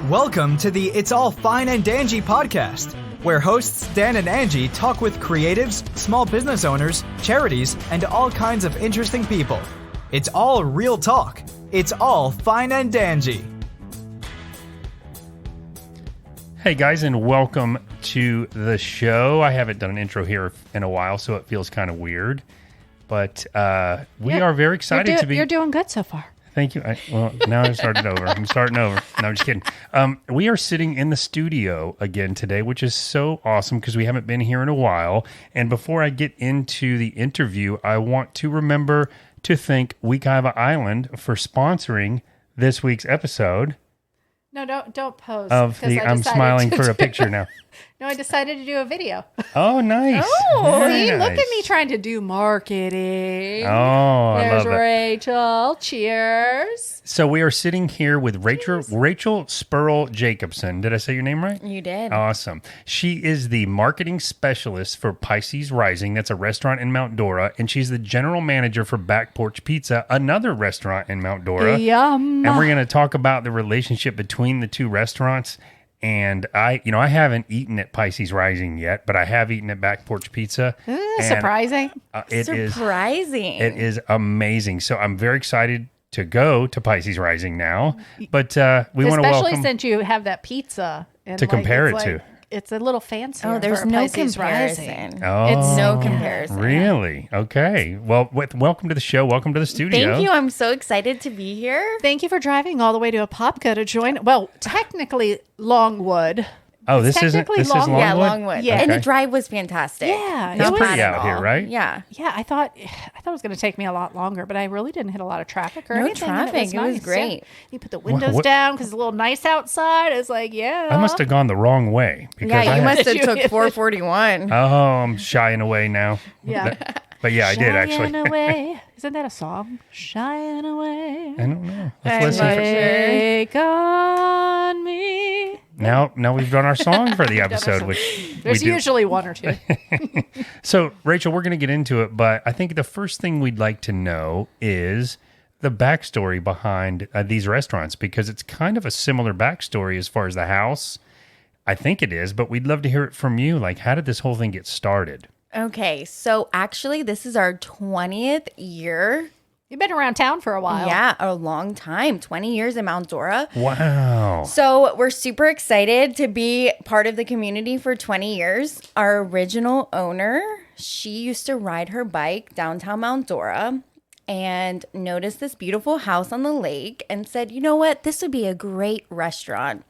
Welcome to the It's All Fine and Danjee podcast, where hosts Dan and Angie talk with creatives, small business owners, charities, and all kinds of interesting people. It's all real talk. It's all fine and Danjee. Hey guys, and welcome to the show. I haven't done an intro here in a while, so it feels kind of weird. But we are very excited to be... You're doing good so far. Thank you. Now I've started over. I'm starting over. No, I'm just kidding. We are sitting in the studio again today, which is so awesome because we haven't been here in a while. And before I get into the interview, I want to remember to thank Wekiva Island for sponsoring this week's episode. No, don't pose. I'm smiling for a picture now. No, I decided to do a video. Oh, nice. Oh, Very see, nice. look at me trying to do marketing. Oh, I love There's it. Rachel. Cheers. So we are sitting here with Rachel Spoerl Jacobson. Did I say your name right? You did. Awesome. She is the marketing specialist for Pisces Rising. That's a restaurant in Mount Dora. And she's the general manager for Porch Pizza, another restaurant in Mount Dora. Yum. And we're going to talk about the relationship between the two restaurants. And I haven't eaten at Pisces Rising yet, but I have eaten at Porch Pizza. And, Surprising. Surprising. It is amazing. So I'm very excited to go to Pisces Rising now. But we want to welcome... Especially since you have that pizza. And to compare it to. It's a little fancier. Oh, there's for no Pisces comparison. Rising. Oh, It's no comparison. Really? Okay. Well, welcome to the show. Welcome to the studio. Thank you. I'm so excited to be here. Thank you for driving all the way to Apopka to join. Well, technically Longwood. Oh, this is technically Longwood? Yeah, Longwood. Yeah. And Okay. the drive was fantastic. Yeah, It's it was- pretty out here, right? Yeah. Yeah, I thought it was going to take me a lot longer, but I really didn't hit a lot of traffic or No anything. and traffic. It was nice. great. Yeah. You put the windows what- down because it's a little nice outside. It's like, yeah. I must have gone the wrong way. Because Yeah, you I must have You- took 441. Oh, I'm shying away now. Yeah. But yeah, I did actually. Shying away. Isn't that a song? Shying away. I don't know. Let's listen. Take on me. Now we've done our song for the episode, which There's we do. usually one or two. So, Rachel, we're going to get into it, but I think the first thing we'd like to know is the backstory behind these restaurants, because it's kind of a similar backstory as far as the house. I think it is, but we'd love to hear it from you. Like, how did this whole thing get started? Okay, so actually, this is our 20th year. You've been around town for a while. Yeah, a long time. 20 years in Mount Dora. Wow. So we're super excited to be part of the community for 20 years. Our original owner, she used to ride her bike downtown Mount Dora and noticed this beautiful house on the lake and said, you know what, this would be a great restaurant.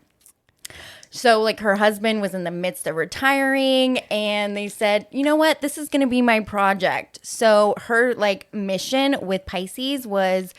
So like her husband was in the midst of retiring and they said, you know what, this is going to be my project. So her like mission with Pisces was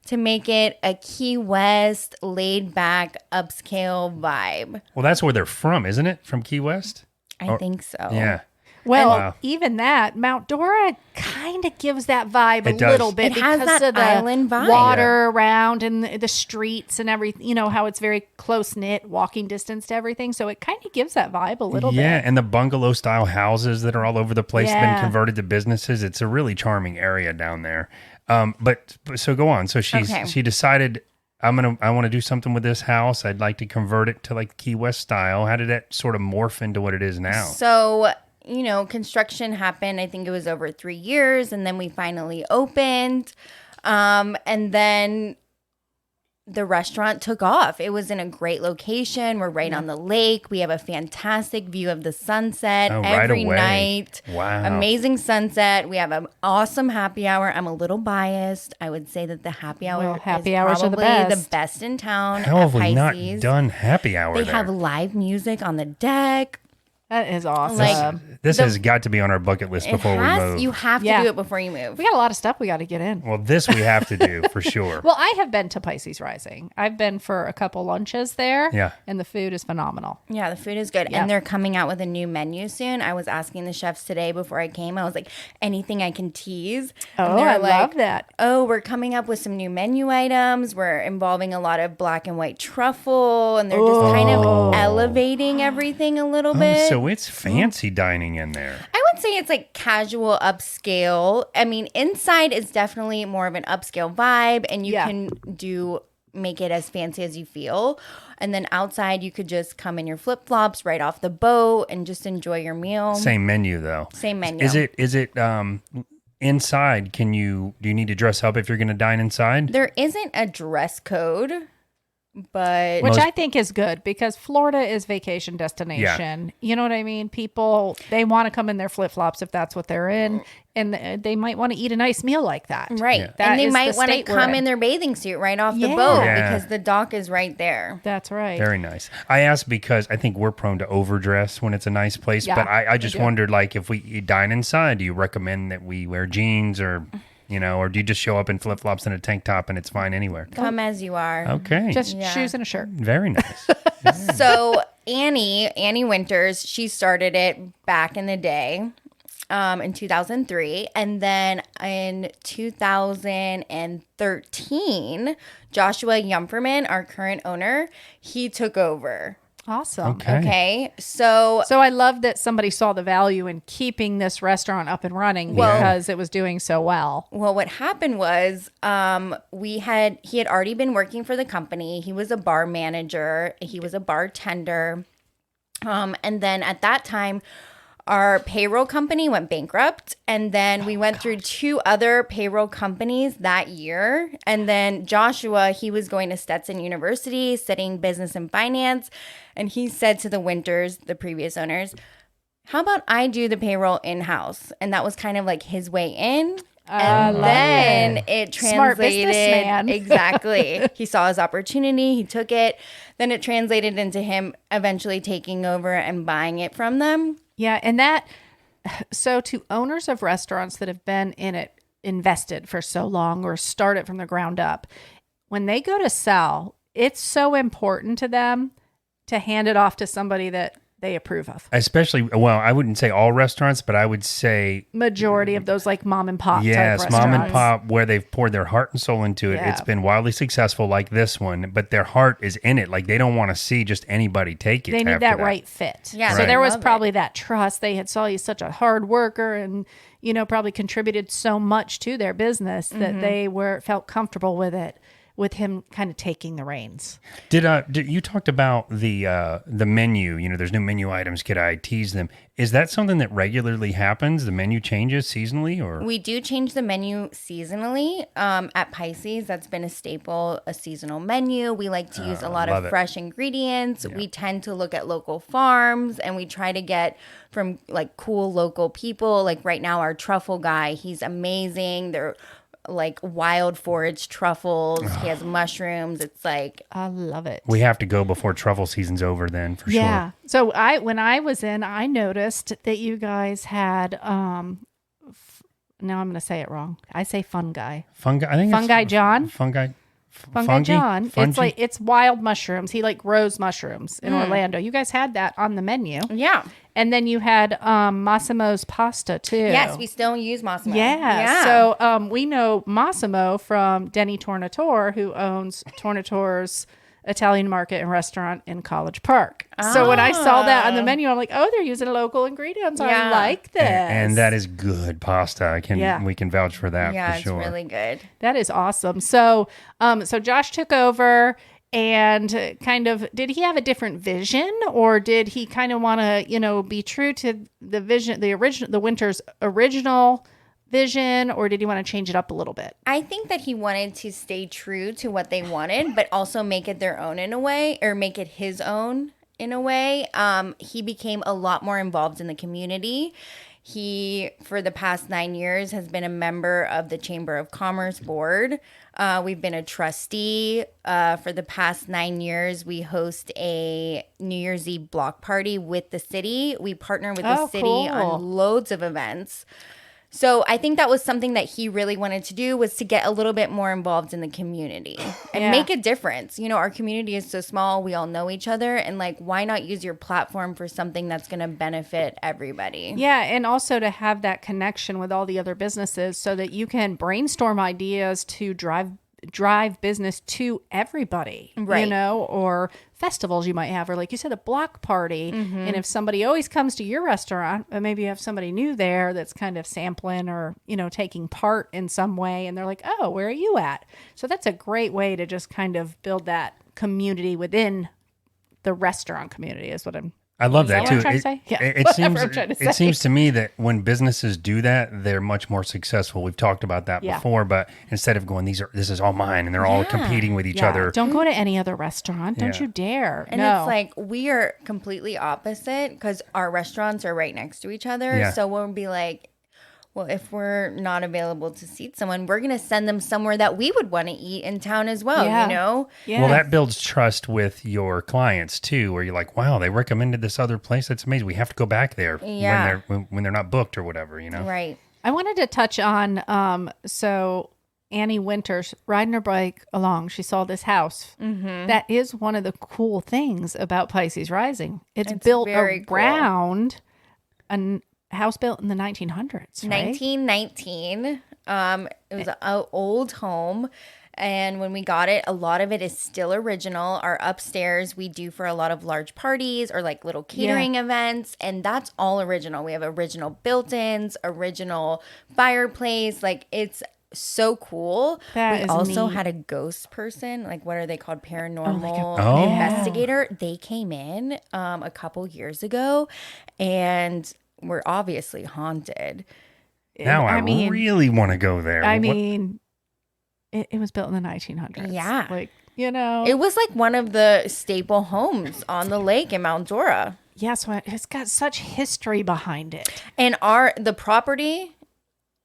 to make it a Key West laid back upscale vibe. Well, that's where they're from, isn't it? From Key West? I think so. Yeah. Well, Wow. even that, Mount Dora kind of gives that vibe It a does. little bit It has because that of the island vibe. water around and the streets and everything. You know, how it's very close-knit, walking distance to everything. So it kind of gives that vibe a little Yeah, bit. and the bungalow style houses that are all over the place have Yeah. been converted to businesses. It's a really charming area down there. But so go on. So she decided I want to do something with this house. I'd like to convert it to like Key West style. How did that sort of morph into what it is now? So, you know, construction happened, I think it was over 3 years, and then we finally opened. And then the restaurant took off. It was in a great location. We're right on the lake. We have a fantastic view of the sunset right every away. night. Wow. Amazing sunset. We have an awesome happy hour. I'm a little biased. I would say that the happy hour Well, happy is hours are the probably best. the best in town. How have at we not Pisces. done happy hour They there? have live music on the deck. That is awesome. Like, This has got to be on our bucket list before we move. You have to Yeah. do it before you move. we got a lot of stuff we got to get in. Well, this we have to do for sure. Well, I have been to Pisces Rising. I've been for a couple lunches there. Yeah. And the food is phenomenal. Yeah, the food is good. Yeah. And they're coming out with a new menu soon. I was asking the chefs today before I came. I was like, anything I can tease? And Oh, they're I like, love that. Oh, we're coming up with some new menu items. We're involving a lot of black and white truffle. And they're just kind of elevating everything a little Oh, bit. so it's fancy dining in there. I would say it's like casual upscale. I mean, inside is definitely more of an upscale vibe. And you Yeah. can do make it as fancy as you feel. And then outside, you could just come in your flip-flops right off the boat and just enjoy your meal. Same menu though. Same menu. Is it inside? Do you need to dress up if you're going to dine inside? There isn't a dress code, but Which I think is good because Florida is vacation destination. You know what I mean? People, they want to come in their flip-flops if that's what they're in. And they might want to eat a nice meal like that. right. Yeah. That And they is might the want to state we're come in. in their bathing suit right off the Yeah. boat Yeah. because the dock is right there. That's right. Very nice. I asked because I think we're prone to overdress when it's a nice place, Yeah, but I just we do. wondered, like, if we dine inside, do you recommend that we wear jeans or or do you just show up in flip-flops and a tank top and it's fine anywhere? Come as you are. Okay. Just Yeah. shoes and a shirt. Very nice. So Annie Winters, she started it back in the day in 2003. And then in 2013, Joshua Yumferman, our current owner, he took over. Awesome. Okay. So So I love that somebody saw the value in keeping this restaurant up and running because it was doing so well. well, what happened was he had already been working for the company. He was a bar manager. He was a bartender. And then at that time, our payroll company went bankrupt. And then we went through 2 other payroll companies that year. And then Joshua, he was going to Stetson University, studying business and finance. And he said to the Winters, the previous owners, how about I do the payroll in-house? And that was kind of like his way in. And then it Smart translated. businessman. Exactly. He saw his opportunity. He took it. Then it translated into him eventually taking over and buying it from them. Yeah. And so to owners of restaurants that have been in it, invested for so long or start it from the ground up, when they go to sell, it's so important to them to hand it off to somebody that they approve of. Especially, well, I wouldn't say all restaurants, but I would say Majority of those like mom and pop type yes, restaurants. mom and pop, where they've poured their heart and soul into it. Yeah. It's been wildly successful, like this one, but their heart is in it. Like they don't want to see just anybody take it. They need after that right fit. Yeah, So Right. there was love it. probably that trust. They had saw he's such a hard worker and, probably contributed so much to their business that they felt comfortable with him kind of taking the reins. Did you talked about the menu? There's new menu items. Could I tease them? Is that something that regularly happens? The menu changes seasonally, or We do change the menu seasonally. At Pisces, that's been a staple, a seasonal menu. We like to use a lot love of it. fresh ingredients. We tend to look at local farms and we try to get from like cool local people. Like right now, our truffle guy, he's amazing. They're like wild forage truffles. He has mushrooms. It's like, I love it. we have to go before truffle season's over? Then for Yeah. sure. So when I was in, I noticed that you guys had now I'm going to say it wrong. I say fungi. Fungi. I think Fungi it's John? Fungi. Fungi John. Fungi? It's wild mushrooms. He like grows mushrooms in Orlando. You guys had that on the menu. yeah. And then you had Massimo's pasta too. Yes, we still use Massimo. Yeah. So we know Massimo from Denny Tornatore, who owns Tornatore's Italian market and restaurant in College Park. So when I saw that on the menu, I'm like, oh, they're using local ingredients. I Yeah. like this. And that is good pasta. Yeah. We can vouch for that Yeah, for it's sure. really good. That is awesome. So Josh took over and kind of, did he have a different vision or did he kind of want to, be true to the vision, the Winters original vision, or did he want to change it up a little bit? I think that he wanted to stay true to what they wanted, but also make it their own in a way, or make it his own in a way. He became a lot more involved in the community. He, for the past 9 years, has been a member of the Chamber of Commerce board. We've been a trustee. For the past 9 years, we host a New Year's Eve block party with the city. We partner with the city cool. on loads of events. So I think that was something that he really wanted to do, was to get a little bit more involved in the community and Yeah. make a difference. Our community is so small. We all know each other. And why not use your platform for something that's going to benefit everybody? Yeah, and also to have that connection with all the other businesses so that you can brainstorm ideas to drive drive business to everybody, Right. you know, or festivals you might have, or like you said, a block party. And if somebody always comes to your restaurant, and maybe you have somebody new there that's kind of sampling or, you know, taking part in some way, and they're like, oh, where are you at? So that's a great way to just kind of build that community within the restaurant community is what I love Is that that what too. I'm trying to say? Yeah, It whatever seems I'm trying to it say. seems to me that when businesses do that, they're much more successful. We've talked about that Yeah. before, but instead of going, this is all mine, and they're all competing with each other. Don't go to any other restaurant. Don't Yeah. you dare. And no. it's like we are completely opposite because our restaurants are right next to each other. Yeah. So we'll be like, well, if we're not available to seat someone, we're going to send them somewhere that we would want to eat in town as well, Yeah. you know? Yeah. Well, that builds trust with your clients too, where you're like, wow, they recommended this other place. That's amazing. We have to go back there Yeah. when they're not booked or whatever, you know? Right. I wanted to touch on so Annie Winters riding her bike along. She saw this house. That is one of the cool things about Pisces Rising. It's built very cool. around a house built in the 1900s, right? 1919. It was an old home. And when we got it, a lot of it is still original. Our upstairs we do for a lot of large parties or like little catering events. And that's all original. We have original built-ins, original fireplace. Like it's so cool. That we is also neat. had a ghost person, like what are they called? Paranormal Oh. investigator. They came in a couple years ago and we're obviously haunted. Now I mean, really want to go there. I What- mean, it was built in the 1900s. Yeah. Like, you know. It was like one of the staple homes on the lake in Mount Dora. yeah, so it's got such history behind it. And the property,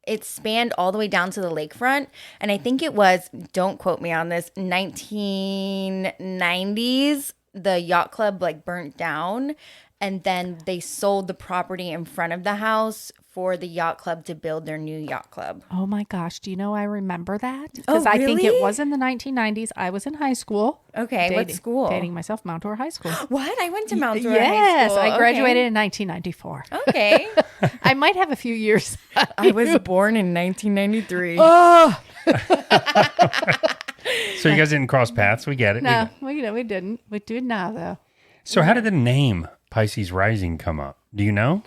it spanned all the way down to the lakefront. And I think it was, don't quote me on this, 1990s, the yacht club like burnt down. And then they sold the property in front of the house for the yacht club to build their new yacht club. Oh my gosh. Do you know I remember that? Because I think really? it was in the 1990s. I was in high school. Okay, what school? Dating myself, Mount Dora High School. What? I went to Mount Dora High Yes, School. I graduated in 1994. Okay. I might have a few years. I was born in 1993. So you guys didn't cross paths. We get it. No, we didn't. We do now, though. So how did the name Pisces Rising come up? Do you know?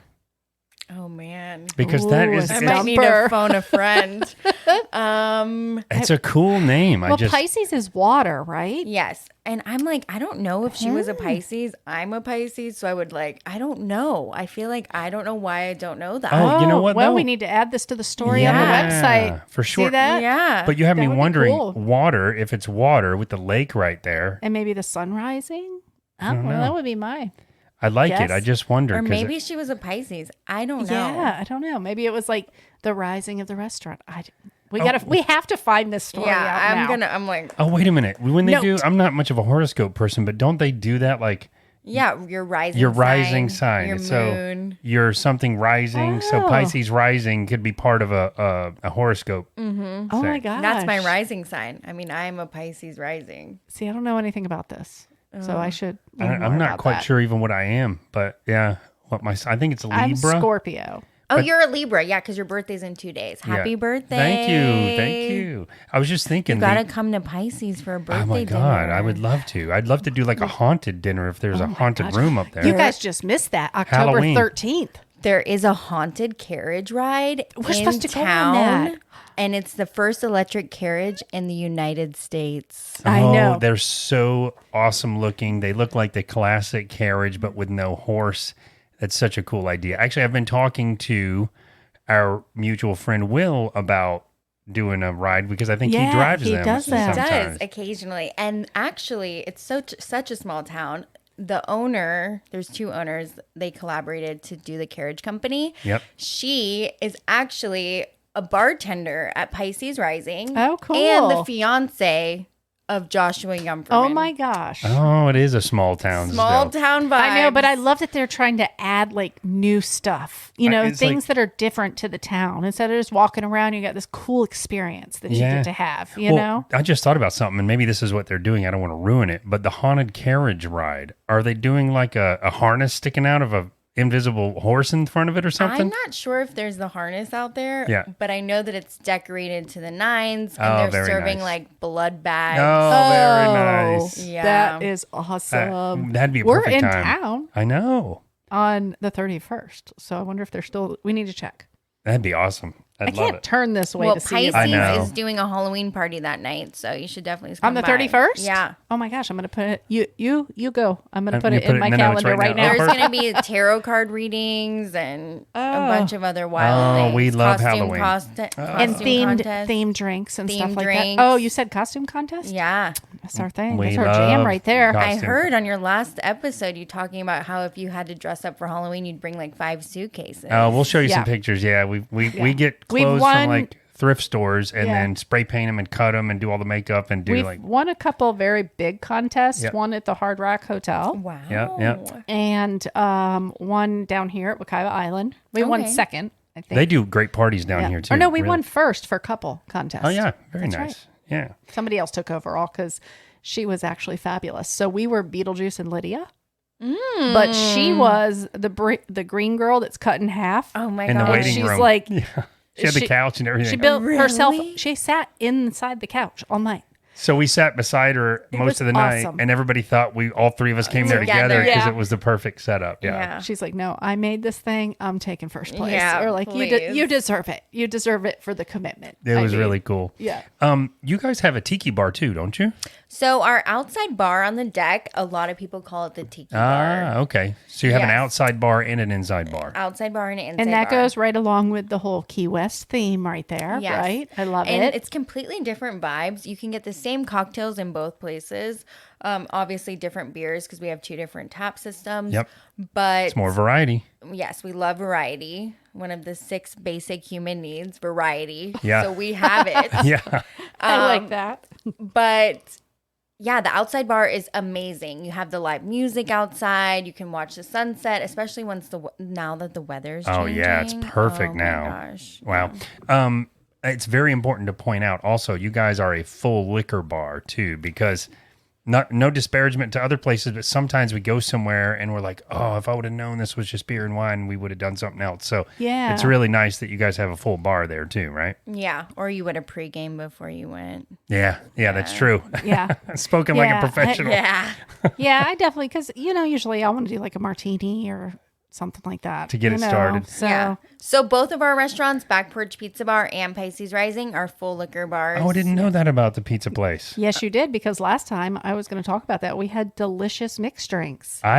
Oh, man. Because that Ooh, is a I it's, might need to phone a friend. it's a cool name. Well, Pisces is water, right? Yes. And I'm like, I don't know if she was a Pisces. I'm a Pisces. So I would like, I don't know. I feel like I don't know why I don't know that. Oh, you know what, Well, though? we need to add this to the story on the Yeah, website. for sure. See that? Yeah. But you have That me would be wondering, cool. water, if it's water with the lake right there. And maybe the sun rising? don't Well, know. that would be mine. I like it. Yes. I just wonder. or 'cause maybe she was a Pisces. I don't know. Yeah, I don't know. Maybe it was like the rising of the restaurant. We have to find this story out now. I'm like, Oh, wait a minute. When they Note. do, I'm not much of a horoscope person, but don't they do that like yeah, your rising your rising sign? Your So moon. you're something rising. So Oh. Pisces rising could be part of a horoscope. Oh my thing. gosh. That's my rising sign. I mean, I'm a Pisces rising. See, I don't know anything about this. So I should learn more I'm not about quite that. sure even what I am, but yeah, I think it's Libra. I'm Scorpio. Oh, you're a Libra. Yeah, because your birthday's in 2 days. Yeah. Happy birthday. Thank you. I was just thinking. You got to come to Pisces for a birthday Oh my God, dinner. I would love to. I'd love to do like a haunted dinner if there's a haunted room up there. You guys just missed that. October Halloween. 13th. There is a haunted carriage ride We're in supposed to go on town. that. And it's the first electric carriage in the United States. I know. They're so awesome looking. They look like the classic carriage, but with no horse. That's such a cool idea. Actually, I've been talking to our mutual friend Will about doing a ride because I think he Yeah, drives he them. does them. It does sometimes. occasionally. And actually, it's such a small town. The owner, there's two owners, they collaborated to do the carriage company. Yep. She is actually a bartender at Pisces Rising. Oh, cool. And the fiance of Joshua Yumferman. Oh my gosh. Oh, it is a small town. Small still. town vibes. I know, but I love that they're trying to add like new stuff, you know, It's things like- that are different to the town. Instead of just walking around, you got this cool experience that you Yeah. get to have, you Well, know? I just thought about something, and maybe this is what they're doing. I don't want to ruin it, but the haunted carriage ride. Are they doing like a harness sticking out of a invisible horse in front of it or something? I'm not sure if there's the harness out there. Yeah. But I know that it's decorated to the nines, Oh, and they're very serving nice. like blood bags. Oh, very nice. Yeah. That is awesome. That'd be a We're perfect in time. town I know. on the 31st. So I wonder if they're still, we need to check. That'd be awesome. I I'd love can't it. turn this way Well, to see if I know. Pisces is doing a Halloween party that night, so you should definitely come on the by. 31st. Yeah. Oh my gosh, I'm gonna put it. You go. I'm gonna You put it put in it my in the notes calendar right right now. now. There's going to be tarot card readings and a bunch of other wild things. we love Costume Halloween. And costume themed contest. themed drinks and stuff Themed like drinks. that. Oh, you said costume contest? Yeah. That's our thing. We That's our love jam right there. costume. I heard on your last episode you talking about how if you had to dress up for Halloween, you'd bring like 5 suitcases. Oh, we'll show you Yeah. some pictures. Yeah, we get We've clothes won- from like thrift stores and Yeah. then spray paint them and cut them and do all the makeup and do We've like won a couple very big contests. Yep. One at the Hard Rock Hotel. Wow. Yeah. And one down here at Wekiwa Island. We won Okay. second, I think. they do great parties down Yeah. here too. Or no, we really. won first for couple contest. Oh yeah, very That's nice. right. Yeah. Somebody else took over all because she was actually fabulous. So we were Beetlejuice and Lydia. But she was the green girl that's cut in half. Oh my In the god. waiting she's room. like- yeah. She had the couch and everything. She built herself. Really? She sat inside the couch all night. So we sat beside her most was of the night, awesome. and everybody thought all three of us came there together Together. because Yeah. it was the perfect setup. Yeah. Yeah. She's like, "No, I made this thing. I'm taking first place." Yeah, or like, please. you deserve it. You deserve it for the commitment." It I was mean, really cool. Yeah. You guys have a tiki bar too, don't you? So our outside bar on the deck, a lot of people call it the tiki bar. Ah, okay. So you have an Yes. outside bar and an inside bar. Outside bar and an inside And that bar. goes right along with the whole Key West theme right there, Yes. right? I love and it. it's completely different vibes. You can get the same cocktails in both places. Obviously different beers because we have 2 different tap systems. Yep. But It's more variety. yes, we love variety. One of the 6 basic human needs, variety. Yeah. So we have it. Yeah. I like that. But yeah, the outside bar is amazing. You have the live music outside. You can watch the sunset, especially now that the weather's Oh, changing. yeah. It's perfect Oh, my now. gosh. Wow. It's very important to point out also, you guys are a full liquor bar too, because no disparagement to other places, but sometimes we go somewhere and we're like, oh, if I would have known this was just beer and wine, we would have done something else. So Yeah. it's really nice that you guys have a full bar there too, right? Yeah, or you would have pregame before you went. Yeah. Yeah, that's true. Yeah. Spoken like a Yeah. professional. Yeah. Yeah, I definitely, because, usually I want to do like a martini or something like that. To get it started. So, Yeah. So both of our restaurants, Back Porch Pizza Bar and Pisces Rising, are full liquor bars. Oh, I didn't know that about the pizza place. yes, you did, because last time I was going to talk about that. We had delicious mixed drinks. You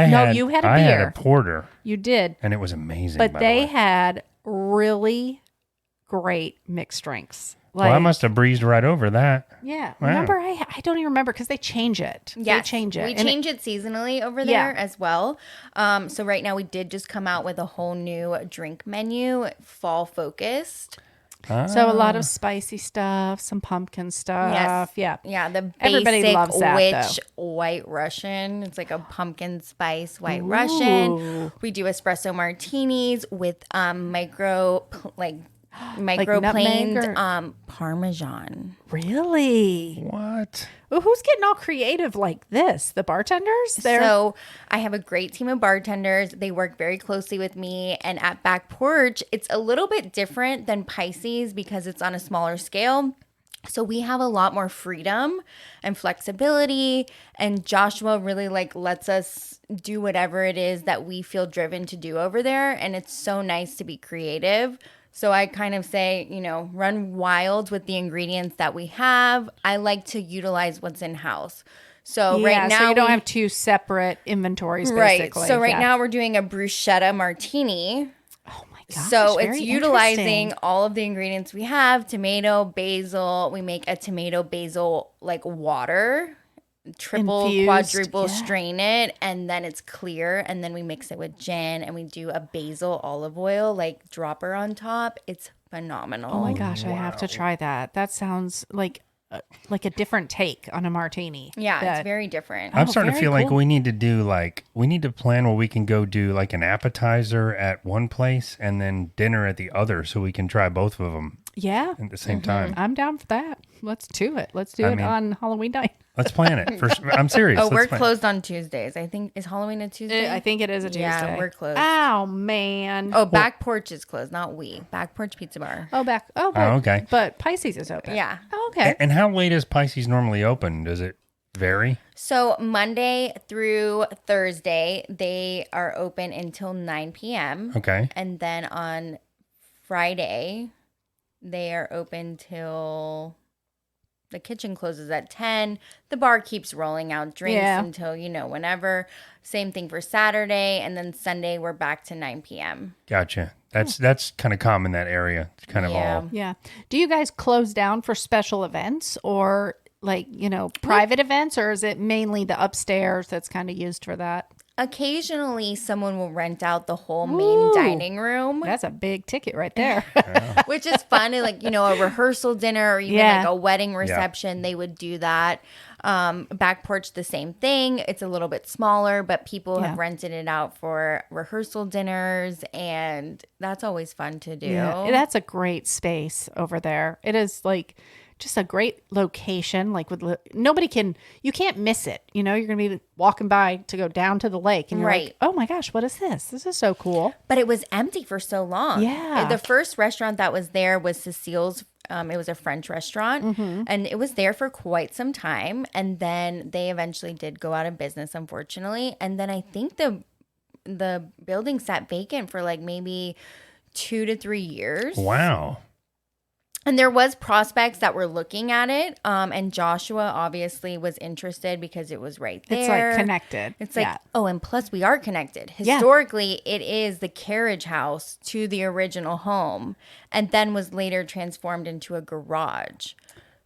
had a I beer. had a porter, You did. and it was amazing. But by they the way. had really great mixed drinks. Well, I must have breezed right over that. Yeah. Wow. Remember, I don't even remember because they change it. Yes, They change it. We And change it seasonally over Yeah. there as well. So right now we did just come out with a whole new drink menu, fall focused. So a lot of spicy stuff, some pumpkin stuff. Yeah. Yeah, the Everybody basic loves that, witch white Russian. It's like a pumpkin spice white Russian. We do espresso martinis with micro nutmeg planed Parmesan. Really? What? Well, who's getting all creative like this? The bartenders? So I have a great team of bartenders. They work very closely with me. And at Back Porch, it's a little bit different than Pisces because it's on a smaller scale. So we have a lot more freedom and flexibility. And Joshua really lets us do whatever it is that we feel driven to do over there. And it's so nice to be creative. So I kind of say, run wild with the ingredients that we have. I like to utilize what's in house. So right now so you don't have 2 separate inventories, right. basically. So right Yeah. now we're doing a bruschetta martini. Oh my gosh. So it's very utilizing interesting. all of the ingredients we have: tomato, basil. We make a tomato basil water. Triple, Infused, quadruple yeah. strain it, and then it's clear, and then we mix it with gin, and we do a basil olive oil dropper on top. It's phenomenal. Oh my gosh, I have to try that. That sounds like a different take on a martini. Yeah, it's very different. I'm starting to very feel like cool. we need to plan where we can go do an appetizer at one place and then dinner at the other, so we can try both of them Yeah. at the same time. I'm down for that. Let's do it. Let's do I it mean- on Halloween night. Let's plan it. I'm serious. Oh, Let's we're plan it. closed on Tuesdays. I think, is Halloween a Tuesday? I think it is a Tuesday. Yeah, we're closed. Oh, man. Oh, Back Porch is closed, not we. Back Porch Pizza Bar. Oh, but, okay. But Pisces is open. Yeah. Oh, okay. And how late is Pisces normally open? Does it vary? So Monday through Thursday, they are open until 9 p.m. Okay. And then on Friday, they are open till the kitchen closes at 10. The bar keeps rolling out drinks until, whenever. Same thing for Saturday. And then Sunday, we're back to 9 p.m. Gotcha. That's kind of common, that area. It's kind of all. Yeah. Do you guys close down for special events or private events, or is it mainly the upstairs that's kind of used for that? Occasionally, someone will rent out the whole main dining room. That's a big ticket right there. Which is fun. Like, a rehearsal dinner or even like a wedding reception, they would do that. Back Porch, the same thing. It's a little bit smaller, but people have rented it out for rehearsal dinners, and that's always fun to do. Yeah, that's a great space over there. It is like just a great location. Like you can't miss it. You're going to be walking by to go down to the lake and you're like, oh my gosh, what is this? This is so cool. But it was empty for so long. Yeah. The first restaurant that was there was Cecile's. It was a French restaurant, and it was there for quite some time. And then they eventually did go out of business, unfortunately. And then I think the building sat vacant for like maybe 2 to 3 years. Wow. And there was prospects that were looking at it. And Joshua obviously was interested because it was right there. It's like connected. It's like, and plus we are connected. Historically, it is the carriage house to the original home and then was later transformed into a garage.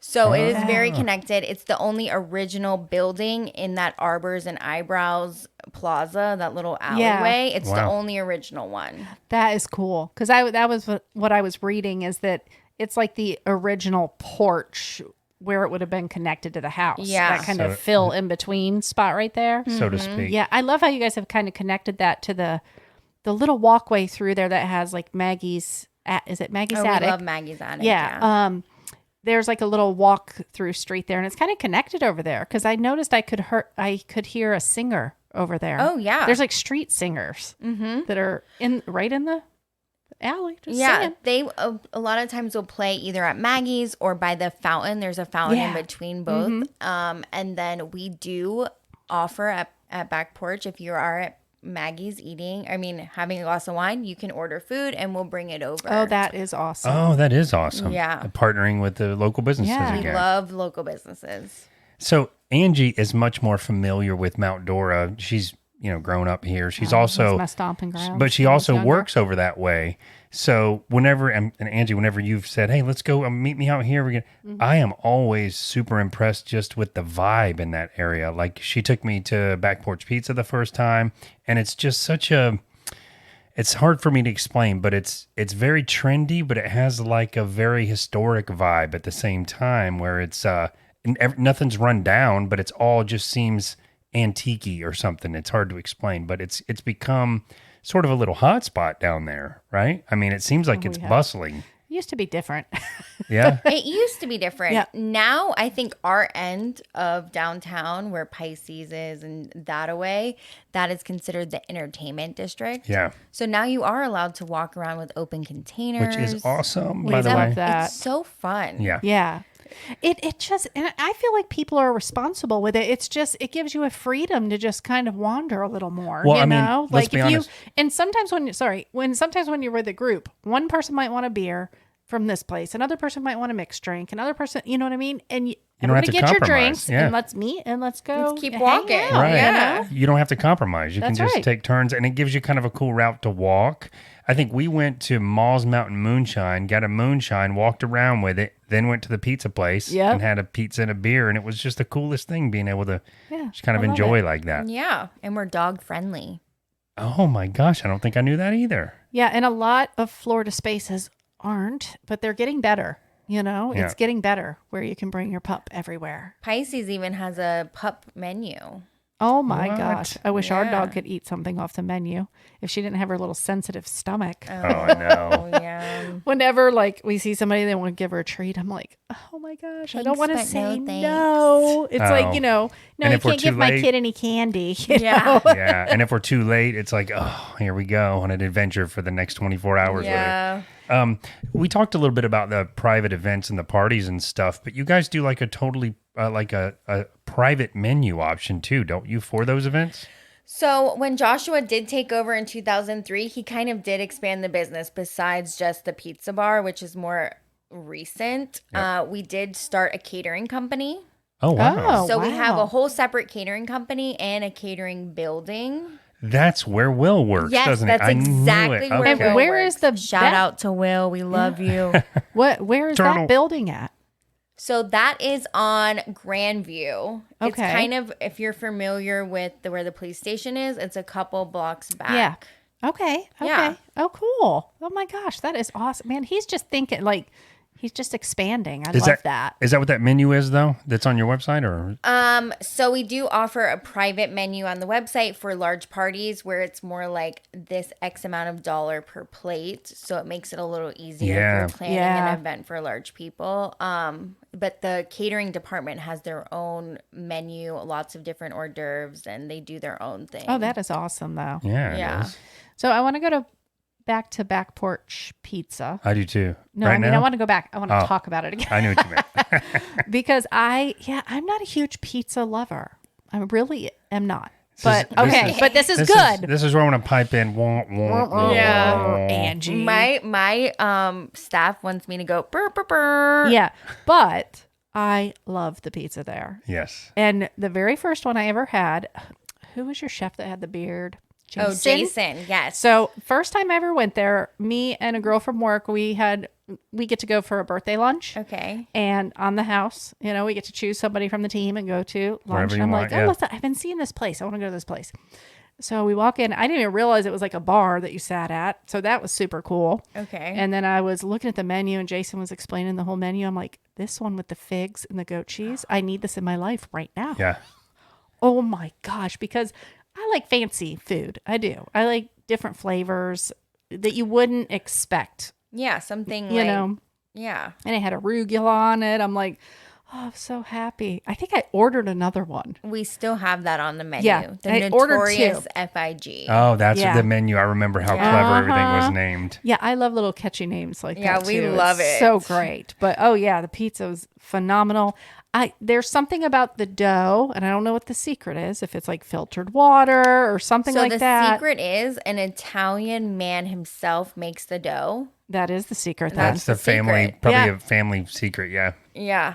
So it is very connected. It's the only original building in that Arbors and Eyebrows Plaza, that little alleyway. It's the only original one. That is cool. Because that was what I was reading, is that it's like the original porch where it would have been connected to the house. Yeah. That kind of fill in between spot right there. So to speak. Yeah. I love how you guys have kind of connected that to the little walkway through there that has like Maggie's, is it Maggie's Attic? We love Maggie's Attic. Yeah. There's like a little walk through street there, and it's kind of connected over there. Cause I noticed I could hear a singer over there. Oh yeah. There's like street singers that are right in the alley. Just singing. They a lot of times will play either at Maggie's or by the fountain. There's a fountain in between both. And then we do offer at Back Porch, if you are at Maggie's having a glass of wine, you can order food and we'll bring it over. Oh, that is awesome. Oh, that is awesome. Yeah. Partnering with the local businesses Yeah. We again. love local businesses. So Angie is much more familiar with Mount Dora. She's, grown up here. She's also, It's my stomping ground. but she when I was also younger. works over that way. So whenever, and Angie, whenever you've said, hey, let's go meet me out here, I am always super impressed just with the vibe in that area. Like she took me to Back Porch Pizza the first time, and it's just it's hard for me to explain, but it's very trendy, but it has like a very historic vibe at the same time, where it's, nothing's run down, but it's all just seems antique-y or something. It's hard to explain, but it's become sort of a little hot spot down there, right? I mean, it seems like it's bustling. It used to be different. Yeah. It used to be different. Yeah. Now, I think our end of downtown, where Pisces is and that away, that is considered the entertainment district. Yeah. So now you are allowed to walk around with open containers. Which is awesome, We by the love way. that. It's so fun. Yeah. Yeah. It just, and I feel like people are responsible with it. It's just, it gives you a freedom to just kind of wander a little more. Well, you I mean, know? let's Like be if honest. and sometimes when you're with a group, one person might want a beer from this place, another person might want a mixed drink, another person, you know what I mean? And You don't have everybody to get your compromise, drinks yeah. and let's meet and let's go. Let's keep hang walking. out, Right. Yeah. You don't have to compromise. You That's can just right. take turns, and it gives you kind of a cool route to walk. I think we went to Mall's Mountain Moonshine, got a moonshine, walked around with it, then went to the pizza place Yep. and had a pizza and a beer, and it was just the coolest thing being able to just kind of I love enjoy it. like that. Yeah. And we're dog friendly. Oh my gosh, I don't think I knew that either. Yeah, and a lot of Florida spaces aren't, but they're getting better. You know, Yeah. it's getting better where you can bring your pup everywhere. Pisces even has a pup menu. Oh my What? gosh. I wish our Yeah. dog could eat something off the menu if she didn't have her little sensitive stomach. Oh, I know. Oh, yeah. Whenever like we see somebody they want to give her a treat, I'm like, oh my gosh, I don't want to Thanks, but say no no. It's like, Oh. no, And you if we're can't give too my late- kid any candy. you Yeah. know? Yeah. And if we're too late, it's like, oh, here we go on an adventure for the next 24 hours. Yeah. We talked a little bit about the private events and the parties and stuff, but you guys do like a totally like a private menu option too, don't you, for those events? So when Joshua did take over in 2003, he kind of did expand the business besides just the pizza bar, which is more recent. We did start a catering company. Oh, wow. Oh. So we have wow. a whole separate catering company and a catering building. That's where Will works, Yes, doesn't it? that's exactly where And Will where works. is the- Shout that- out to Will. We love you. Where is Turtle. that building at? So that is on Grandview. It's Okay. kind of, if you're familiar with where the police station is, it's a couple blocks back. Yeah. Okay. Okay. Yeah. Oh, cool. Oh my gosh, that is awesome, man. He's just thinking like he's just expanding. I Is love that. Is that what that menu is though? That's on your website or? So we do offer a private menu on the website for large parties where it's more like this X amount of dollar per plate. So it makes it a little easier Yeah. for planning Yeah. an event for large people. But the catering department has their own menu, lots of different hors d'oeuvres, and they do their own thing. Oh, that is awesome though. Yeah. Yeah. It is. So I want to go to back to back porch pizza. I do too. No, right I mean now? I want to go back. I want to Oh. talk about it again I knew what you meant. because I'm not a huge pizza lover. I really am not. This But is- this okay, is- but this is good. This is where I want to pipe in. Wah, wah, wah, Yeah. wah. Angie. My staff wants me to go burr, burr, burr. Yeah, but I love the pizza there. Yes. And the very first one I ever had, who was your chef that had the beard? Oh, Jason. Yes. So first time I ever went there, me and a girl from work, we get to go for a birthday lunch. Okay. And on the house, we get to choose somebody from the team and go to lunch. Wherever And you I'm want, like, yeah. listen, I've been seeing this place. I want to go to this place. So we walk in. I didn't even realize it was like a bar that you sat at. So that was super cool. Okay. And then I was looking at the menu and Jason was explaining the whole menu. I'm like, this one with the figs and the goat cheese, I need this in my life right now. Yeah. Oh my gosh, because I like fancy food. I do. I like different flavors that you wouldn't expect, Yeah, something you like, know. yeah. And it had arugula on it. I'm like, oh, I'm so happy. I think I ordered another one. We still have that on the menu. Yeah, The I ordered notorious two. FIG. Oh, that's Yeah. the menu. I remember how clever everything was named. Yeah, I love little catchy names like Yeah, that. we too. love It's it. so great. But oh yeah, the pizza was phenomenal. There's something about the dough, and I don't know what the secret is. If it's like filtered water or something So like the that. secret is an Italian man himself makes the dough. That is the secret. Then. That's the the family, secret. probably Yeah. a family secret. Yeah. Yeah.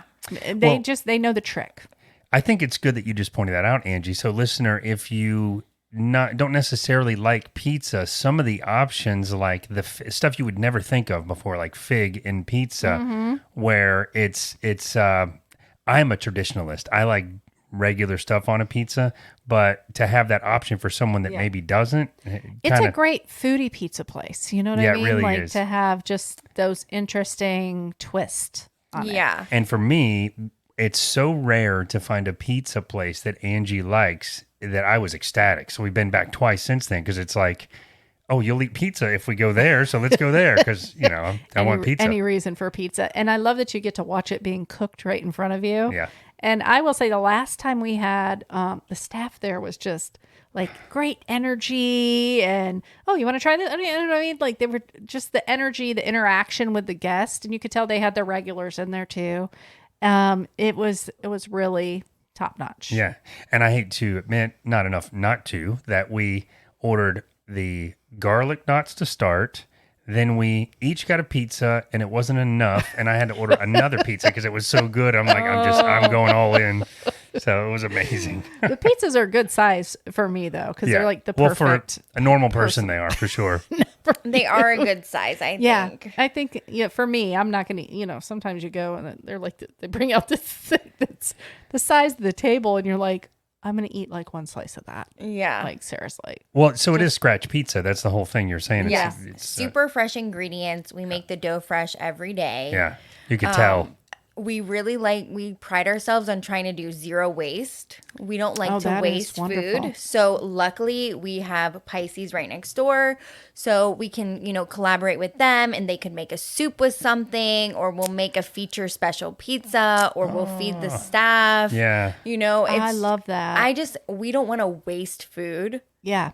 They know the trick. I think it's good that you just pointed that out, Angie. So, listener, if you don't necessarily like pizza, some of the options, like the stuff you would never think of before, like fig in pizza, Mm-hmm. where it's I'm a traditionalist. I like regular stuff on a pizza, but to have that option for someone that maybe doesn't, It's a great foodie pizza place. You know what Yeah, I it mean? really like is. to have just those interesting twists on it. Yeah. And for me, it's so rare to find a pizza place that Angie likes that I was ecstatic. So we've been back twice since then because it's like, oh, you'll eat pizza if we go there. So let's go there because, I want pizza. Any reason for pizza. And I love that you get to watch it being cooked right in front of you. Yeah. And I will say the last time we had the staff there was just like great energy and, oh, you want to try this? You know what I mean? Like they were just the energy, the interaction with the guest. And you could tell they had their regulars in there too. It was really top notch. Yeah. And I hate to admit, not enough not to, that we ordered the garlic knots to start. Then we each got a pizza and it wasn't enough. And I had to order another pizza because it was so good. I'm like, I'm going all in. So it was amazing. The pizzas are a good size for me though, because they're like the perfect. For a normal person, they are for sure. They are a good size, I Yeah, think. I think for me, I'm not gonna. Sometimes you go and they're like they bring out this thing that's the size of the table, and you're like, I'm gonna eat like one slice of that. Yeah. Like seriously. Well, so it is scratch pizza. That's the whole thing you're saying. Yeah. It's Super fresh ingredients. We make the dough fresh every day. yeah, you could tell. we pride ourselves on trying to do zero waste. We don't like to that is waste wonderful. food. So luckily we have Pisces right next door. So we can, collaborate with them and they could make a soup with something, or we'll make a feature special pizza, or we'll feed the staff. Yeah. I love that. We don't want to waste food. Yeah.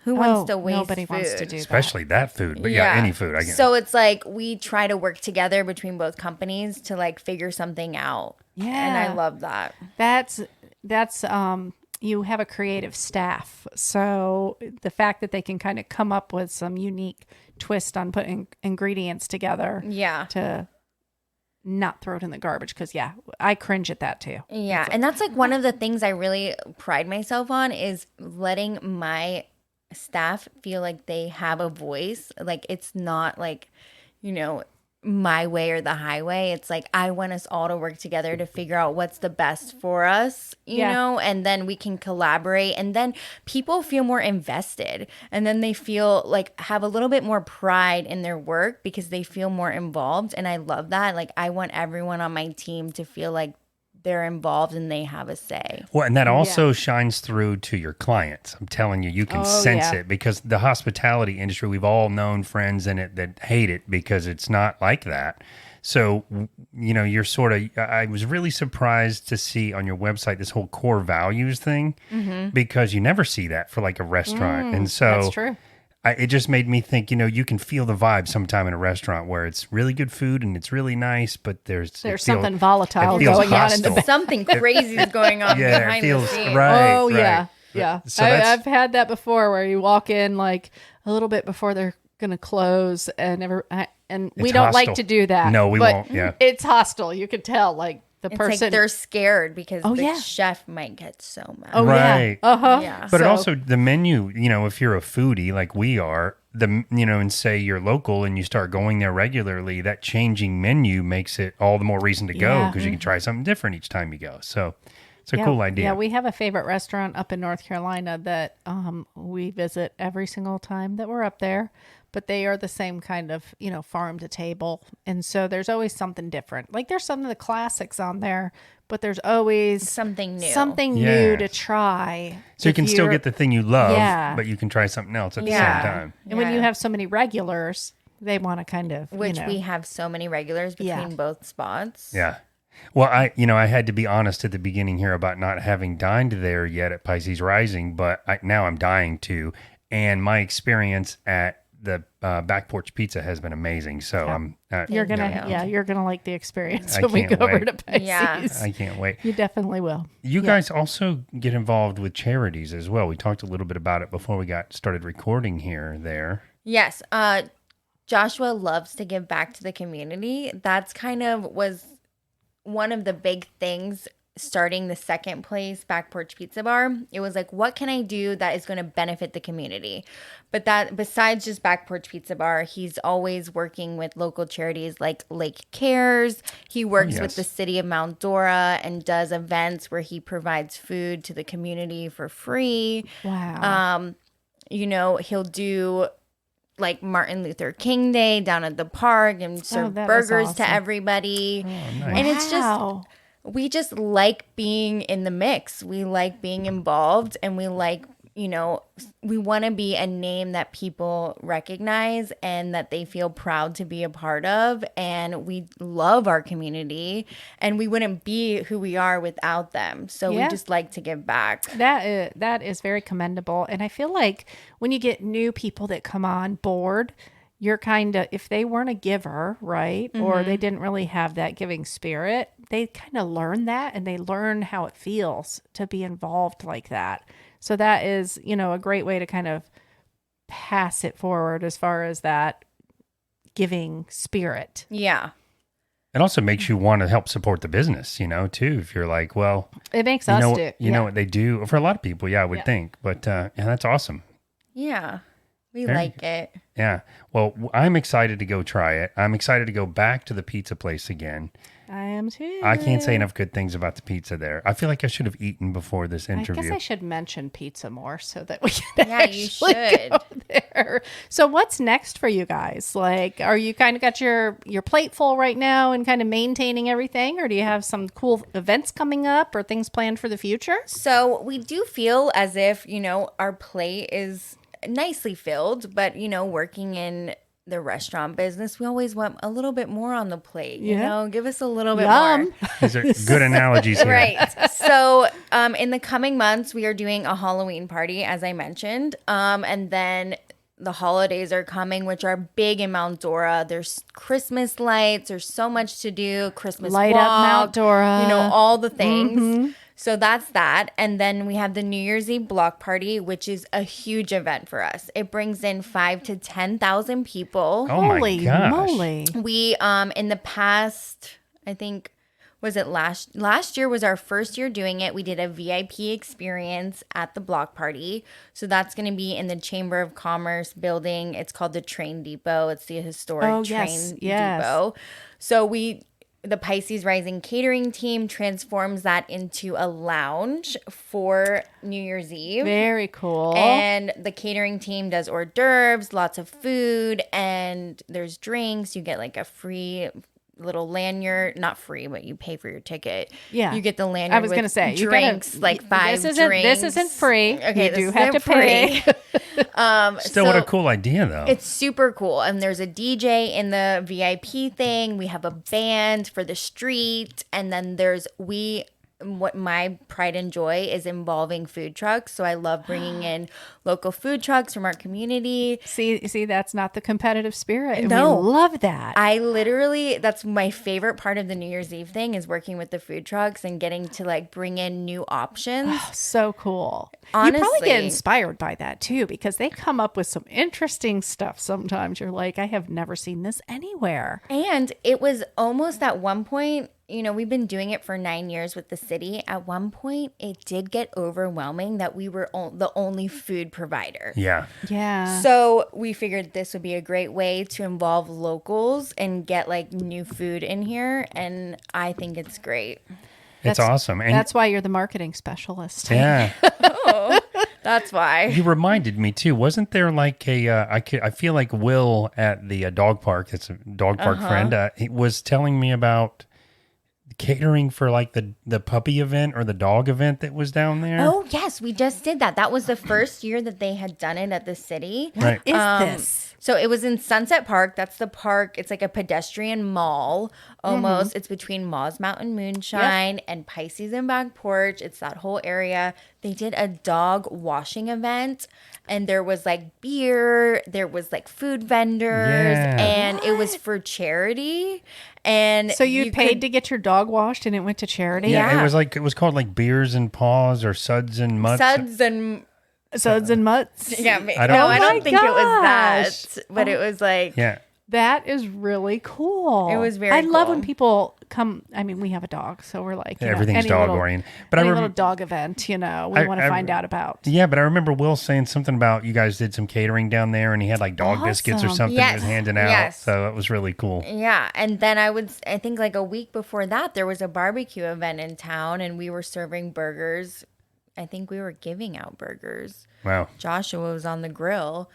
Who wants to waste nobody food? wants to do Especially that food. But yeah, any food. I get So it's like we try to work together between both companies to like figure something out. Yeah. And I love that. That's you have a creative staff. So the fact that they can kind of come up with some unique twist on putting ingredients together Yeah. to not throw it in the garbage, because I cringe at that too. Yeah. And that's like one of the things I really pride myself on, is letting my staff feel like they have a voice. Like it's not like, my way or the highway. It's like I want us all to work together to figure out what's the best for us, and then we can collaborate, and then people feel more invested, and then they feel like have a little bit more pride in their work because they feel more involved. And I love that. Like I want everyone on my team to feel like they're involved and they have a say. Well, and that also shines through to your clients. I'm telling you, you can sense it, because the hospitality industry, we've all known friends in it that hate it because it's not like that. So, you're sort of, I was really surprised to see on your website this whole core values thing, because you never see that for like a restaurant. And so That's true. it just made me think, you can feel the vibe sometime in a restaurant where it's really good food and it's really nice, but there's something volatile it feels going on in the hostile. back. Something crazy is going on Yeah, it behind feels the scenes. right. Oh, right. yeah. So that's, I've had that before, where you walk in like a little bit before they're going to close, and we It's don't like hostile. to do that. No, we but won't, yeah. It's hostile. You can tell, like the It's person. like they're scared because the yeah. chef might get so mad. oh Right. yeah. Uh-huh. Yeah. But it So- also, the menu, if you're a foodie like we are, and say you're local and you start going there regularly, that changing menu makes it all the more reason to go, Yeah. because you can try something different each time you go. So it's a Yeah, cool idea. Yeah, we have a favorite restaurant up in North Carolina that we visit every single time that we're up there. But they are the same kind of, farm to table. And so there's always something different. Like there's some of the classics on there, but there's always Something new. something new Yes. to try. So you if can still you're- get the thing you love, Yeah. but you can try something else at the Yeah. same time. And when you Yeah. have so many regulars, they want to kind of, Which we have so many regulars between both spots. Yeah. Well, I had to be honest at the beginning here about not having dined there yet at Pisces Rising, but now I'm dying to. And my experience at the Back Porch Pizza has been amazing. So I'm you're gonna, you. you're gonna like the experience I when we go can't over wait. to Pisces. Yeah. I can't wait. You definitely will. You guys also get involved with charities as well. We talked a little bit about it before we got started recording here. Yes. Joshua loves to give back to the community. That's kind of was one of the big things starting the second place, Back Porch Pizza Bar. It was like, what can I do that is going to benefit the community? But that besides just Back Porch Pizza Bar, he's always working with local charities like Lake Cares. He works with the city of Mount Dora and does events where he provides food to the community for free. Wow. He'll do like Martin Luther King Day down at the park and serve that is burgers awesome. to everybody. nice. And it's just, Wow. we just like being in the mix. We like being involved, and we like, we want to be a name that people recognize and that they feel proud to be a part of. And we love our community, and we wouldn't be who we are without them. So we just like to give back. That is very commendable. And I feel like when you get new people that come on board, you're kind of, if they weren't a giver, right, or they didn't really have that giving spirit, they kind of learn that, and they learn how it feels to be involved like that. So that is, a great way to kind of pass it forward as far as that giving spirit. Yeah. It also makes you want to help support the business, too. If you're like, well, It makes you us know, do. you know what they do for a lot of people. Yeah, I would think. But that's awesome. Yeah. We Very like it. Yeah. Well, I'm excited to go try it. I'm excited to go back to the pizza place again. I am too. I can't say enough good things about the pizza there. I feel like I should have eaten before this I interview. guess I should mention pizza more so that we can Yeah, you actually should. go there. So what's next for you guys? Like, are you kind of got your plate full right now and kind of maintaining everything, or do you have some cool events coming up or things planned for the future? So we do feel as if, our plate is nicely filled, but, working in the restaurant business, we always want a little bit more on the plate, give us a little bit Yum. more. These are good analogies here. Right. So in the coming months, we are doing a Halloween party, as I mentioned. And then the holidays are coming, which are big in Mount Dora. There's Christmas lights. There's so much to do. Christmas Light walk, up Mount Dora. all the things. So that's that. And then we have the New Year's Eve block party, which is a huge event for us. It brings in 5,000 to 10,000 people. Oh my Holy gosh. moly. We in the past, I think, was it last year was our first year doing it. We did a VIP experience at the block party. So that's going to be in the Chamber of Commerce building. It's called the Train Depot. It's the historic train depot. So the Pisces Rising catering team transforms that into a lounge for New Year's Eve. Very cool. And the catering team does hors d'oeuvres, lots of food, and there's drinks. You get like a free little lanyard, not free, but you pay for your ticket. Yeah. You get the lanyard. I was going to say, drinks, like 5 drinks. This isn't free. Okay, you do have to pay. Still, what a cool idea, though. It's super cool. And there's a DJ in the VIP thing. We have a band for the street. And then what my pride and joy is involving food trucks. So I love bringing in local food trucks from our community. See, that's not the competitive spirit. And No. we love that. That's my favorite part of the New Year's Eve thing is working with the food trucks and getting to like bring in new options. So cool. You probably Honestly. get inspired by that too, because they come up with some interesting stuff. Sometimes you're like, I have never seen this anywhere. And it was almost at one point, we've been doing it for 9 years with the city. At one point, it did get overwhelming that we were the only food provider. Yeah. Yeah. So we figured this would be a great way to involve locals and get like new food in here. And I think it's great. It's awesome. And that's why you're the marketing specialist. yeah. That's why. You reminded me too. Wasn't there like I feel like Will at the dog park, that's a dog park friend, he was telling me about catering for like the puppy event or the dog event that was down there. Oh, yes. We just did that. That was the first year that they had done it at the city. Right. Is this? So it was in Sunset Park. That's the park. It's like a pedestrian mall almost. It's between Ma's Mountain Moonshine and Pisces and Back Porch. It's that whole area. They did a dog washing event, and there was like beer, there was like food vendors, and it was for charity. And So you paid to get your dog washed and it went to charity? Yeah, it was called like Beers and Paws or Suds and Mutts. Suds and Suds and Mutts? yeah, I don't- I don't think it was gosh. that, but it was like Yeah. That is really cool. It was very I love cool. when people come. I mean, we have a dog, so we're like, Everything's any dog little- oriented. But I any remember little dog event, we I- want to I- find out about. Yeah, but I remember Will saying something about you guys did some catering down there and he had like dog biscuits or Awesome. something he was handing out. Yes. So it was really cool. Yeah, and then I think like a week before that, there was a barbecue event in town, and we were serving burgers. I think we were giving out burgers. Wow. Joshua was on the grill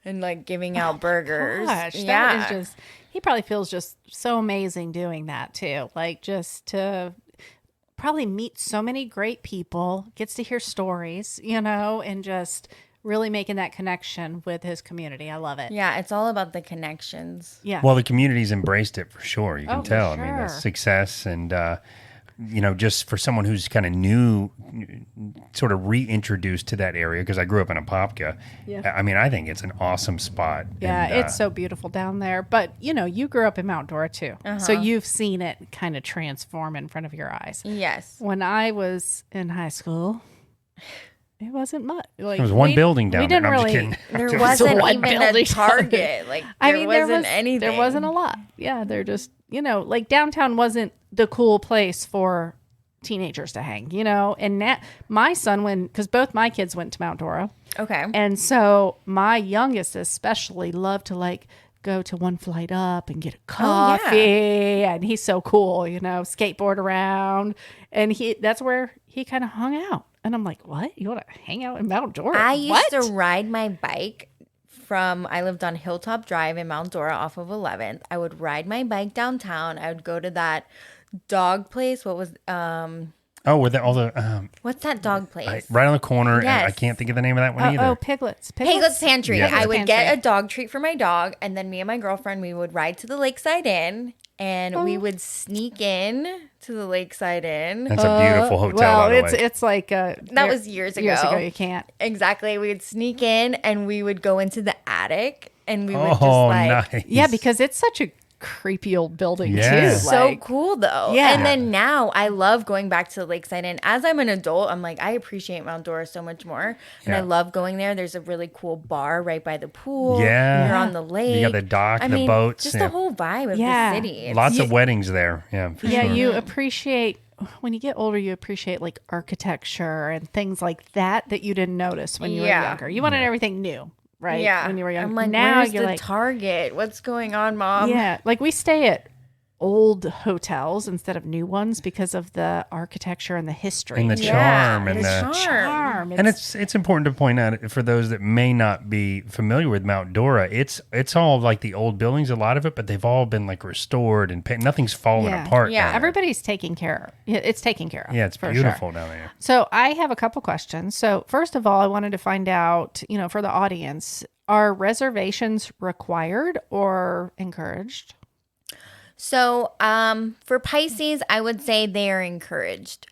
and like giving out burgers. Gosh, yeah, that is just. He probably feels just so amazing doing that too. Like just to probably meet so many great people, gets to hear stories, and just really making that connection with his community. I love it. yeah. It's all about the connections. Yeah. Well, the community's embraced it for sure. You can Oh, for tell. I mean, the sure. success and, just for someone who's kind of new, sort of reintroduced to that area, because I grew up in Apopka. Yeah. I mean, I think it's an awesome spot. Yeah, And, it's so beautiful down there. But, you grew up in Mount Dora too. So you've seen it kind of transform in front of your eyes. Yes. When I was in high school, it wasn't much. Like, There was one building down we there. didn't No, I'm really, just kidding. There wasn't one even a building. Target. Like there wasn't anything. There wasn't a lot. Yeah, they're just, like downtown wasn't the cool place for teenagers to hang, and my son because both my kids went to Mount Dora. Okay. And so my youngest especially loved to like go to one flight up and get a Oh, coffee. And he's so cool, skateboard around. And that's where he kind of hung out. And I'm like, what? You want to hang out in Mount Dora? I used What? to ride my bike I lived on Hilltop Drive in Mount Dora off of 11th. I would ride my bike downtown. I would go to that dog place. What was, were there all the what's that dog place? right on the corner? And I Yes. can't think of the name of that one either. Oh, Piglets. Piglet's Pantry. Yeah. I would Pantry. get a dog treat for my dog, and then me and my girlfriend, we would ride to the Lakeside Inn, and we would sneak in to the Lakeside Inn. That's a beautiful hotel. Well, by the way. it's like That was years ago. Years ago, you can't. Exactly. We would sneak in, and we would go into the attic, and we would just nice. Yeah, because it's such a creepy old building Yeah. too. so Like, cool though. Yeah. And then now I love going back to the Lakeside Inn. As I'm an adult, I'm like, I appreciate Mount Dora so much more. And I Yeah. love going there. There's a really cool bar right by the pool. Yeah. You're on the lake. You got the dock, the boats, Just yeah. the whole vibe of Yeah. the city. It's- Lots of weddings there. Yeah, for yeah, sure. you appreciate when you get older. You appreciate like architecture and things like that you didn't notice when you were Yeah. younger. You wanted everything new, right? Yeah. When you were younger. I'm like, now where's you're the like, Target? What's going on, Mom? yeah, like we stay at old hotels instead of new ones because of the architecture and the history And the Yeah, charm and the the charm. And it's important to point out for those that may not be familiar with Mount Dora, it's all like the old buildings, a lot of it, but they've all been like restored and nothing's fallen Yeah. apart. Yeah. down there. everybody's taken care of. It's taken care of. Yeah, it's for beautiful sure. down there. So I have a couple questions. So first of all, I wanted to find out, for the audience, are reservations required or encouraged? So, for Pisces, I would say they are encouraged.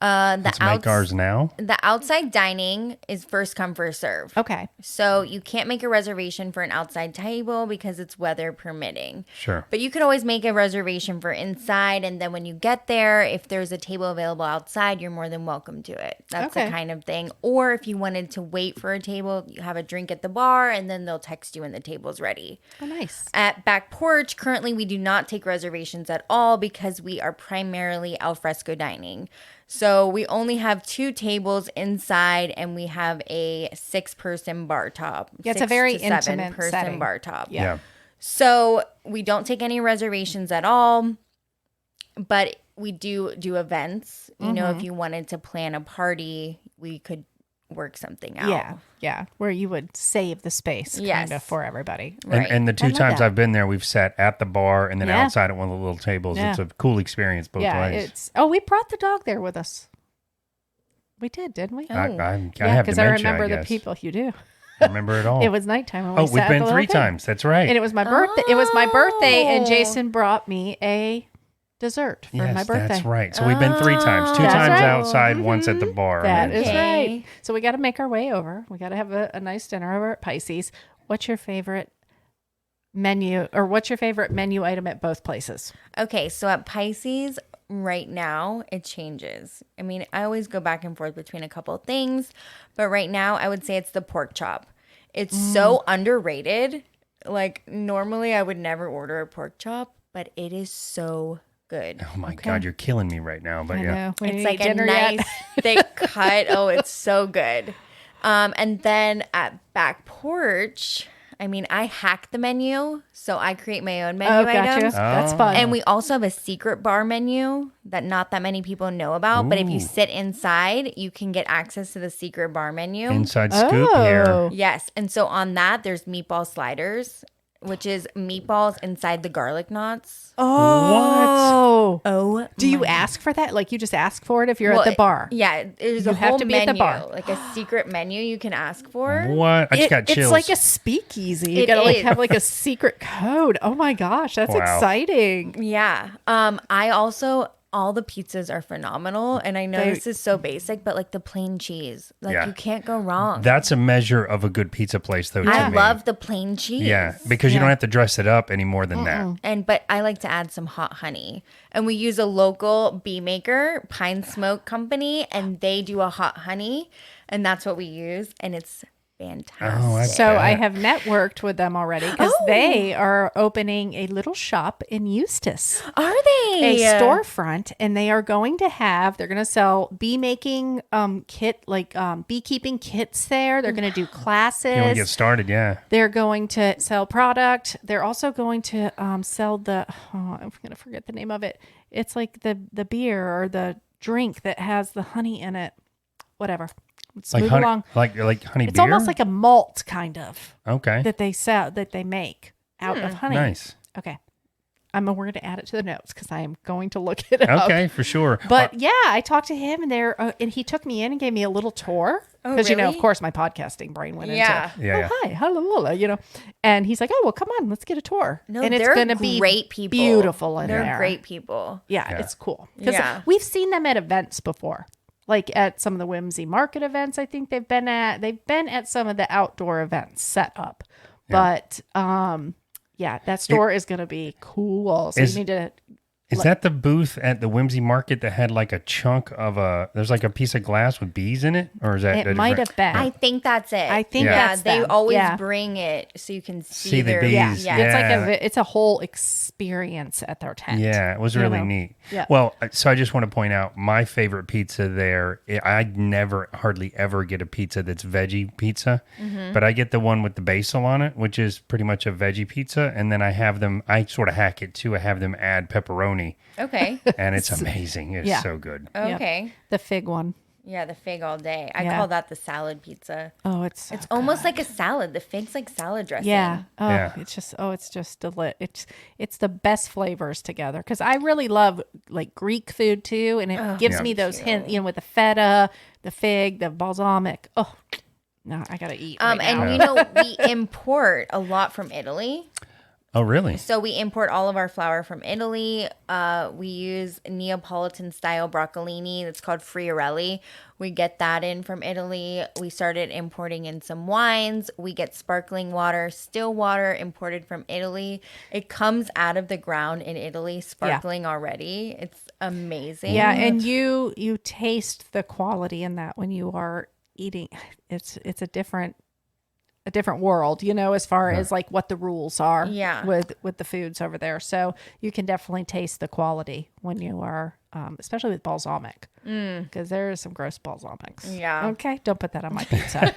Let's make ours now. The outside dining is first come, first serve. Okay. So you can't make a reservation for an outside table because it's weather permitting. Sure. But you could always make a reservation for inside. And then when you get there, if there's a table available outside, you're more than welcome to it. That's Okay. the kind of thing. Or if you wanted to wait for a table, you have a drink at the bar and then they'll text you when the table's ready. Oh, nice. At Back Porch, currently we do not take reservations at all because we are primarily alfresco dining. So we only have 2 tables inside and we have a 6-person bar top. Yeah, it's a 6 very to 7 intimate person setting. bar top. Yeah. So we don't take any reservations at all, but we do events. You know, if you wanted to plan a party, we could work something out. Yeah. Yeah. Where you would save the space Yes. kind of for everybody. Right. And the I 2 love times that. I've been there, we've sat at the bar and then Yeah. outside at one of the little tables. Yeah. It's a cool experience both Yeah. ways. We brought the dog there with us. We did, didn't we? Oh. I Yeah, have because I dementia, remember the guess. people. You do. I remember it all. It was nighttime. When oh, we we've sat at been the little 3 thing. times. That's right. And it was my birthday. It was my birthday, and Oh. Jason brought me a dessert for yes, my birthday. that's right. So we've been 3 times. 2 That's times right. outside, once at the bar. That And is so- right. Okay. So we got to make our way over. We got to have a nice dinner over at Pisces. What's your favorite menu, or what's your favorite menu item at both places? Okay, so at Pisces right now, it changes. I mean, I always go back and forth between a couple of things, but right now I would say it's the pork chop. It's so underrated. Like normally I would never order a pork chop, but it is so good. Oh my God, you're killing me right now. But I yeah. know. We It's didn't like eat a dinner yet. nice thick cut. Oh, it's so good. And then at Back Porch, I mean, I hack the menu, so I create my own menu Oh, gotcha. items. That's fun. And we also have a secret bar menu that not that many people know about. But if you Ooh. sit inside, you can get access to the secret bar menu. Inside scoop here. Oh. Yes. And so on that, there's meatball sliders, which is meatballs inside the garlic knots. Oh. Oh, Do you ask for that? Like you just ask for it if you're at the Well, bar? Yeah, there's You a have whole to be at menu, the bar. like a secret menu you can ask for. What? I just got chills. It's like a speakeasy. You It gotta like is. have like a secret code. Oh my gosh, that's Wow. exciting. Yeah. I also, all the pizzas are phenomenal, and I know They- this is so basic, but like the plain cheese, like Yeah. you can't go wrong. That's a measure of a good pizza place, though. I to me. love the plain cheese. Yeah, because you Yeah. don't have to dress it up any more than that. But I like to add some hot honey. And we use a local bee maker, Pine Smoke Company, and they do a hot honey, and that's what we use. And it's fantastic. Oh, So I have networked with them already because they are opening a little shop in Eustis. Are they? A storefront, and they're going to sell bee making beekeeping kits there. They're going to do classes. You want to get started, yeah. They're going to sell product. They're also going to sell I'm going to forget the name of it. It's like the beer or the drink that has the honey in it. Whatever. Let's Like move honey, along. like honey It's beer? almost like a malt kind of Okay. that they make out of honey. Nice. Okay. We're going to add it to the notes because I am going to look it up. Okay, for sure. But yeah, I talked to him and he took me in and gave me a little tour. Oh, Because, really? of course, my podcasting brain went Yeah. into, Yeah. hi, hello, And he's like, oh, well, come on, let's get a tour. No, and it's they're going to be great people. beautiful in They're there. great people. Yeah, it's cool. Because Yeah. we've seen them at events before. Like at some of the Whimsy Market events, I think they've been at some of the outdoor events set up. Yeah. But that store is going to be cool. So you need to. Is that the booth at the Whimsy Market that had like a chunk of there's like a piece of glass with bees in it? Or is that It might have been. I think that's it. I think Yeah. that's they them. always Yeah. bring it so you can See the their bees. Yeah, Yeah. it's a whole experience at their tent. Yeah, it was you really know? neat. Yeah. Well, so I just want to point out my favorite pizza there. I never, hardly ever get a pizza that's veggie pizza, but I get the one with the basil on it, which is pretty much a veggie pizza. And then I sort of hack it too. I have them add pepperoni, Okay. and it's amazing. It's Yeah. so good. Okay. The fig one. Yeah, the fig all day. I Yeah. call that the salad pizza. Oh, it's Almost like a salad. The fig's like salad dressing. yeah. Oh, Yeah. it's just it's the best flavors together because I really love like Greek food too, and it gives Yeah. me those hints, with the feta, the fig, the balsamic. Oh, no, I gotta eat. Right And now. we import a lot from Italy. Oh, really? So we import all of our flour from Italy. We use Neapolitan style broccolini. It's called Friarelli. We get that in from Italy. We started importing in some wines. We get sparkling water, still water imported from Italy. It comes out of the ground in Italy, sparkling already. It's amazing. Yeah, and you taste the quality in that when you are eating. It's a different world, as far as like what the rules are with the foods over there. So you can definitely taste the quality when you are, especially with balsamic, because there is some gross balsamics. Yeah. Okay. Don't put that on my pizza.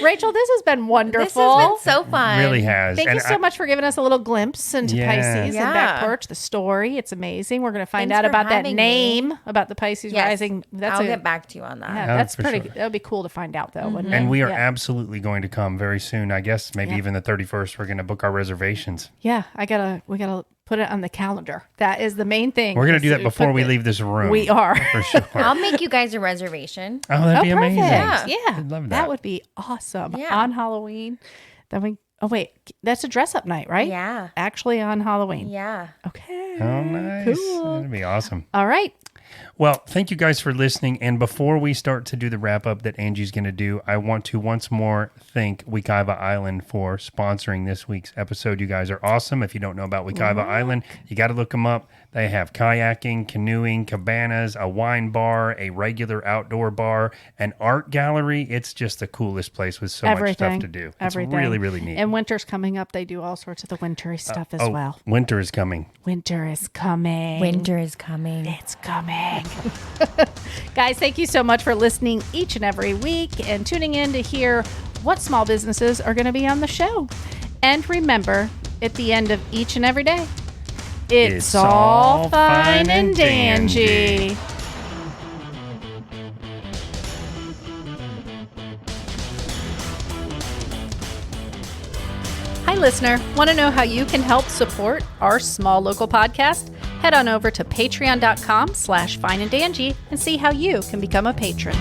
Rachel, this has been wonderful. This has been so fun. Really has. Thank you so much for giving us a little glimpse into Yeah. Pisces and Back Yeah. Porch, the story. It's amazing. We're going to find Thanks out for about that having name, me. about the Pisces Yes. Rising. I'll get back to you on that. Yeah, Oh, that's for pretty. sure. That would be cool to find out, though. Wouldn't it? And we are Yeah. absolutely going to come very soon. I guess maybe even the 31st, we're going to book our reservations. Yeah, we gotta put it on the calendar. That is the main thing. We're going to do is that before put we the- leave this room. We are. For sure. I'll make you guys a reservation. Oh, that'd be perfect. amazing. Yeah, I'd love that. That would be awesome. Yeah. On Halloween. Oh wait, that's a dress up night, right? Yeah. Actually on Halloween. Yeah. Okay. Oh, nice. Cool. That'd be awesome. All right. Well, thank you guys for listening. And before we start to do the wrap up that Angie's going to do, I want to once more thank Wekiva Island for sponsoring this week's episode. You guys are awesome. If you don't know about Wekiva Island, you got to look them up. They have kayaking, canoeing, cabanas, a wine bar, a regular outdoor bar, an art gallery. It's just the coolest place with so much stuff to do. It's really, really neat. And winter's coming up. They do all sorts of the wintry stuff as well. Winter is coming. Winter is coming. Winter is coming. It's coming. Guys, thank you so much for listening each and every week and tuning in to hear what small businesses are going to be on the show. And remember, at the end of each and every day, it's all fine and dandy. Hi, listener. Want to know how you can help support our small local podcast? Head on over to patreon.com/fineanddangie and see how you can become a patron.